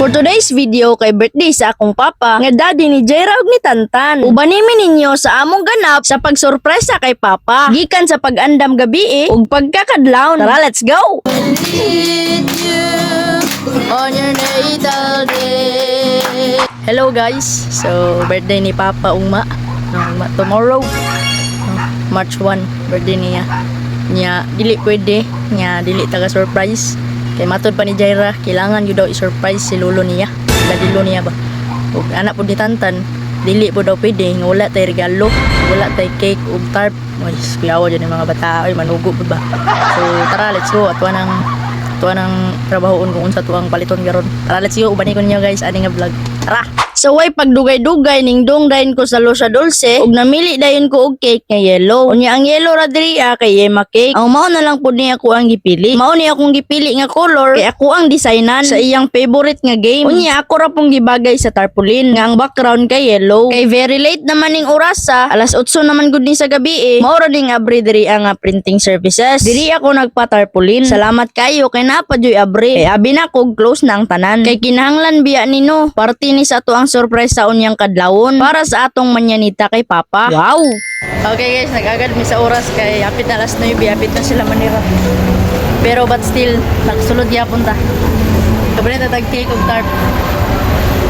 For today's video kay birthday sa akong papa, nga daddy ni Jaira ug ni Tantan. Ubanimi ninyo sa among ganap sa pagsurpresa kay papa. Gikan sa pag-andam gabi ug pagkakadlaw. Tara, let's go! On your natal day. Hello guys. So, birthday ni Papa Ugma. Tomorrow. March 1, birthday niya. Nya dili pwede, nya dili taga surprise. Kay matod pa ni Jaira, kailangan yun daw i-surprise si lolo niya. Dadilo niya ba? Ug anak po ni Tantan, dili po daw pwede, nga wala tay regalo, wala tay cake ug tarp. Ay, kuyawa dyan yung mga bata, ay manugo po ba? So tara, let's go. At tuwa ng trabahoon kung unsa tuwang paliton garon. Tara, let's go. Ubani ko ninyo guys, aning nga vlog. Tara! So way pagdugay-dugay ning dong dayon ko sa Lucia Dulce ug namili dayon ko og cake nga yellow. Unya ang yellow ra diri kay Yema cake. Ang mao na lang pud ni ako ang gipili. Mao ni akong gipili nga color kay ako ang designan sa iyang favorite nga game. Unya ako ra pong gibagay sa tarpaulin nga ang background kay yellow. Kay very late naman ning oras alas 8 naman gud ni sa gabi mao ra ding abri diri ang printing services. Diri ako nagpa-tarpaulin. Salamat kayo kay napadyoy abri. Kay abi na ko close na ang tanan. Kay kinahanglan biya nino party ni sa to ang surprise sa unyang kadlawon para sa atong manyanita kay Papa. Wow! Okay guys, nag-agad mi sa oras kay hapit na alas 9, hapit na sila manira. Pero but still, nagsulod yapon ta. Kabalit na tag-cake og tarp.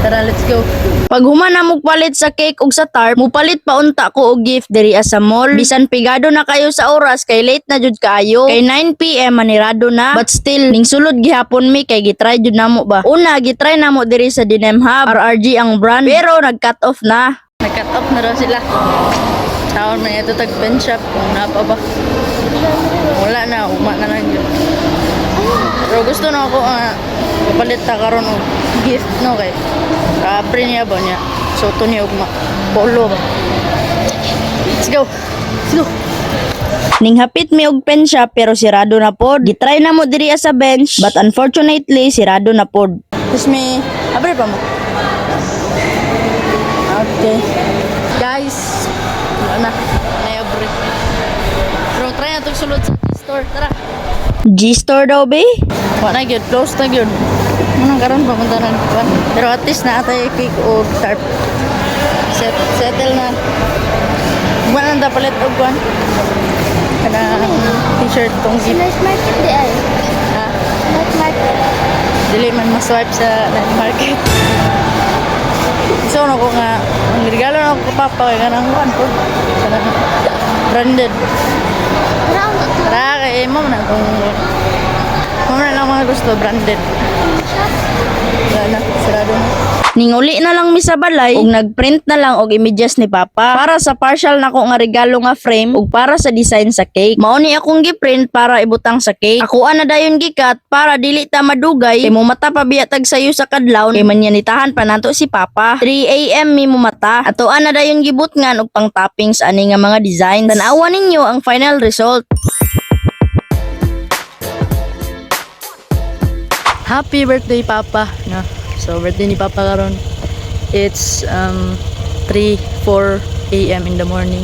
Tara, let's go. Pag human na mo palit sa cake ug sa tarp, mupalit pa unta ko og gift diri sa mall. Bisan pigado na kayo sa oras kay late na jud kaayo. Kay 9 PM manirado na. But still, ning sulod gihapon mi kay gitry jud namo ba. Una, gitry namo diri sa Dinem Hub, RRG ang brand. Pero nag-cut off na. Nag-cut off na daw sila. Taon man ito tag-pen shop kung napa ba. Wala na, uma na lang yun. Pero gusto na ako kapalit ta karon og gift no kay kapre niya ba niya soto niya og polo ba. Let's go. Ning hapit mi og pen shop pero sirado na pod. Gitry na mo diri sa bench but unfortunately sirado na pod. Tapos may abre pa mo. Okay. Guys, wala na. Nay abre. Pero try na tong sulod sa store. Tara. G-store daw be? Wala na gyud, close na gyud. Manang karon papunta na. Pero at least na atay cake o tarp. Settle na. Wala na palit og kwan. Kana t-shirt tong zip. Night market di ay. Ha? Night market. Dili man ma-swipe sa night market. So ko nga ang regalo na ko papa kay kanang kwan po. Kanang branded. Round to Tara kay mo na kung na lang mga gusto branded. Wala na, sarado na. Ninguli na lang mi sa balay ug nagprint na lang og images ni Papa para sa partial nako nga regalo nga frame ug para sa design sa cake. Mao ni akong giprint para ibutang sa cake. Ako ana dayon gikat para dili ta madugay kay mo mata pa biya tag sayo sa kadlaw kay manyanitahan pa nato si Papa. 3 AM mi mo mata. Ato ana dayon gibutngan og pang toppings ani nga mga designs. Tan-awa ninyo ang final result. Happy birthday Papa. No. So birthday ni Papa karon. It's 3:04 AM in the morning,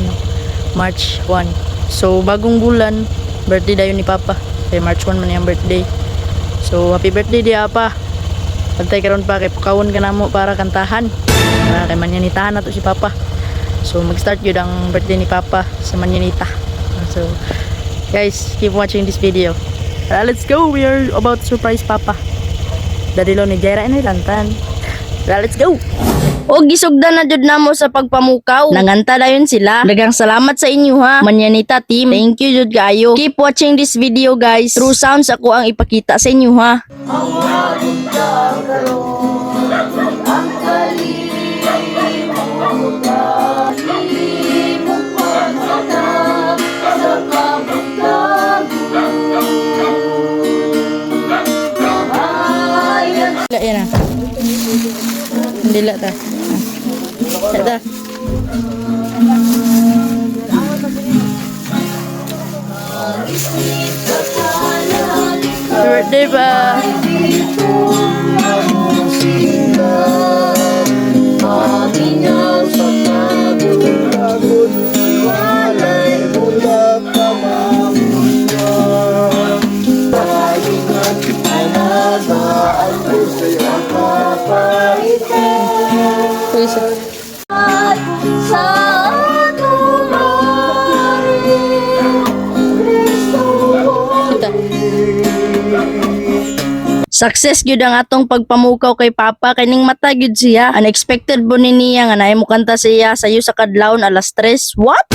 March 1. So bagong bulan, birthday dayon ni Papa. Kay March 1 man yung birthday. So happy birthday dia pa. Pantay karon pa kay pakawon ka namo para kantahan. Para kay manyanitahan nato si Papa. So mag-start gyud ang birthday ni Papa sa manyanita. So guys, keep watching this video. Let's go. We are about to surprise Papa. Dadilo ni Jaira ni Tantan. Let's go. O gisugdan na jud namo sa pagpamukaw. Nanganta dayon sila. Daghang salamat sa inyo ha. Manyanita team. Thank you jud kayo. Keep watching this video guys. True sounds ako ang ipakita sa inyo ha. Yan na. Hindi lang ta. Ito. Birthday ba? Ang gusto yung Success gyud ang atong pagpamukaw kay Papa kining mata gyud siya. Unexpected po ni niya nga naay mo kanta siya sayo sa kadlawon alas 3. What?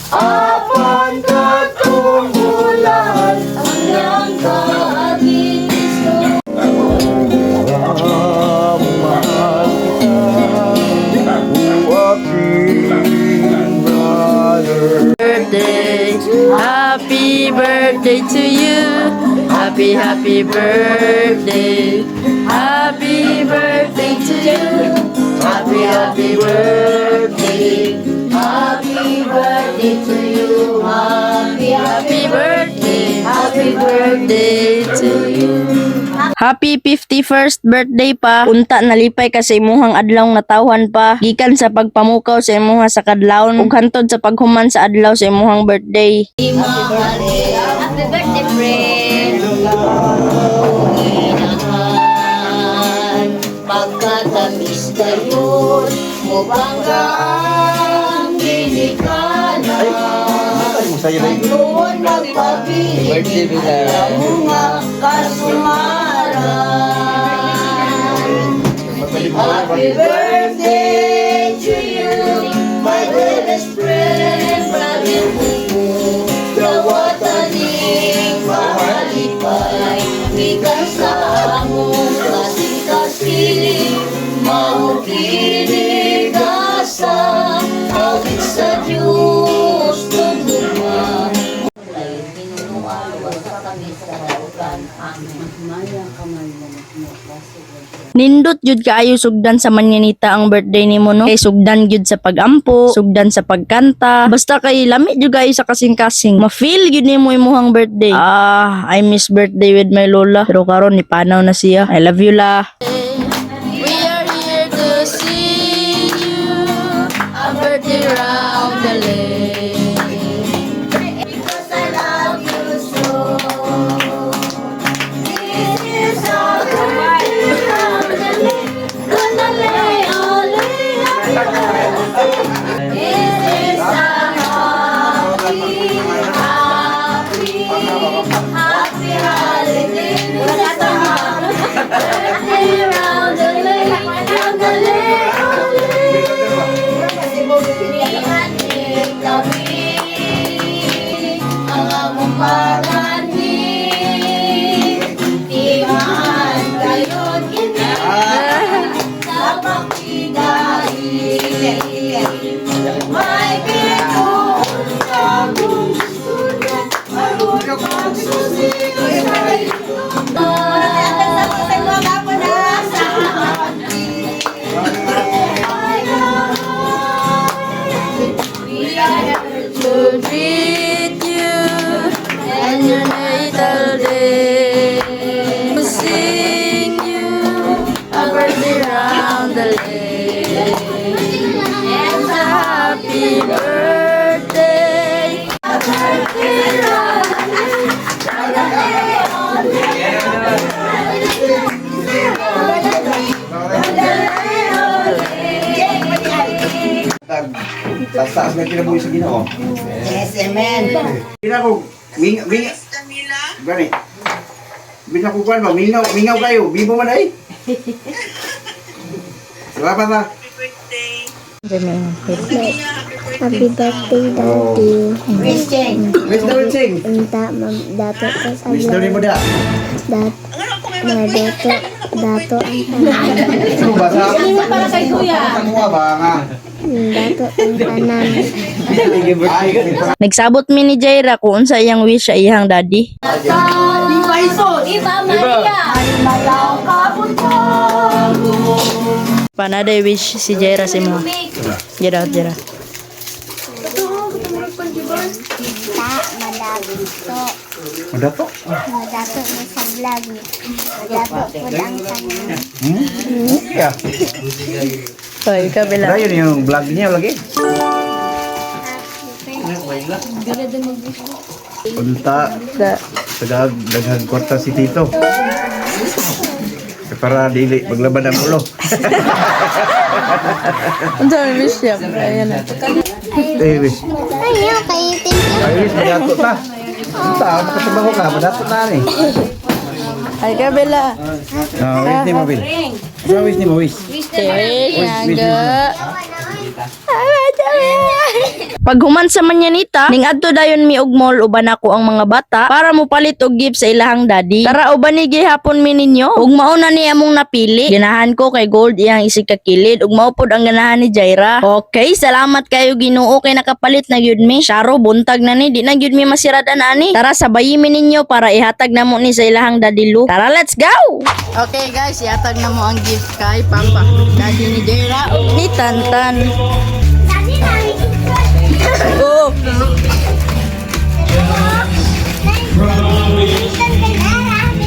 Apan katunggulan ang kaagin Birthday, happy birthday to you. Happy birthday. Happy birthday to you. Happy birthday. Happy birthday to you. Happy birthday. Happy birthday to you. Happy 51st birthday pa. Unta nalipay ka sa imuhang adlaw nga tawhan pa. Gikan sa pagpamukaw sa imuha sa kadlawon ug hantod sa paghuman sa adlaw sa imuhang birthday. Happy birthday, friend. Pagkatamis kayo, mubangga ang ginikanan. Noon magpabilig ang mga kasumaran. Happy birthday to you, my dearest friend, brother Bubu. Dawataning mahalipay, bigan sa among kasing-kasing, maukinig asa, awit sa Diyos, tunuma. Nindot jud kaayo sugdan sa manyanita ang birthday nimo no. Kay sugdan jud sa pagampo, sugdan sa pagkanta. Basta kay lami jud kaayo sa kasing-kasing. Ma-feel jud nimo imong birthday. I miss birthday with my lola. Pero karon ni panaw na siya. I love you la. We are here to see you. A birthday round the lane. Because I love you so. This is our birthday round the lane. Gonna lay all lay This is our happy holiday. This is our birthday round the lane. Round the lane, round the lane. Nihanig kami ang among pag-anhig. Timaan kayo't kini sa pakidaig. May bituon sa mong susunod, aron magsusigaw sa iyo. Sa ating we are here To greet you and your natal day. To sing you a birthday round the lane. And a happy birthday. A birthday round the Taas na kinabuhi sa Ginoo. Yes, amen. Ginako, mingaw Gani. Ginako kuan ba, mingaw kayo, bibo man ay. Salamat na. Happy birthday, Daddy. Christian. Miss daw sing. Dato ka sa Miss daw ni mo da. Dato ang tanan. Ano ba sa? Para kay kuya. Ano ba nga? Dato ang tanan. Nagsabot mi ni Jaira kung unsa iyang wish sa iyang daddy. Iba Maria. Panaday wish si Jaira si mo. Jaira. Ta, madagito. Madato. Dato na sa vlog. Dato po ang tanan. Yeah. Hoy, kabila. Dayon yung vlog niya lagi. Punta sa daghang kwarta si Tito. Para dili maglaban ang ulo. Ang dami wish niya. Ayan na. Wis. Ayaw, kay Timpi. Wis, madato ta. Punta, makatrabaho ka, madato na ni. Ay, kabila. Wis ni mo, Bil. Wis ni mo, wis. Okay, naga. Pag human sa manyanita, ning adto dayon mi og mall uban ako ang mga bata para mo palit og gift sa ilahang daddy. Tara uban ni gihapon mi ninyo. Ug mao na ni among napili. Ganahan ko kay Gold iyang isig ka kilid ug mao pod ang ganahan ni Jaira. Okay, salamat kayo Ginoo kay nakapalit na gyud mi. Sharo buntag na ni di na gyud mi masiradan ani. Tara sabayi mi ninyo para ihatag namo ni sa ilahang daddy Lu. Tara, let's go. Okay guys, ihatag na mo ang gift kay Papa. Daddy ni Jaira ug ni Tantan. Oh.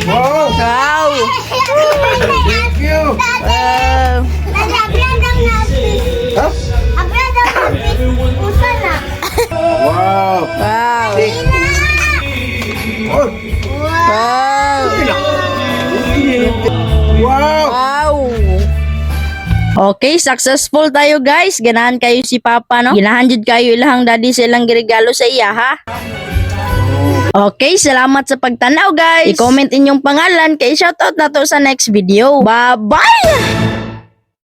Wow! Wow. Thank you! Wow. Ha? Wow! Wow. Oh! Wow. Wow! Wow. Okay, successful tayo guys. Ganahan kayo si Papa, no? Ganahan jud kayo ilahang daddy sa ilang regalo sa iya, ha? Okay, salamat sa pagtanaw guys. I-comment inyong pangalan kay shoutout na to sa next video. Bye-bye!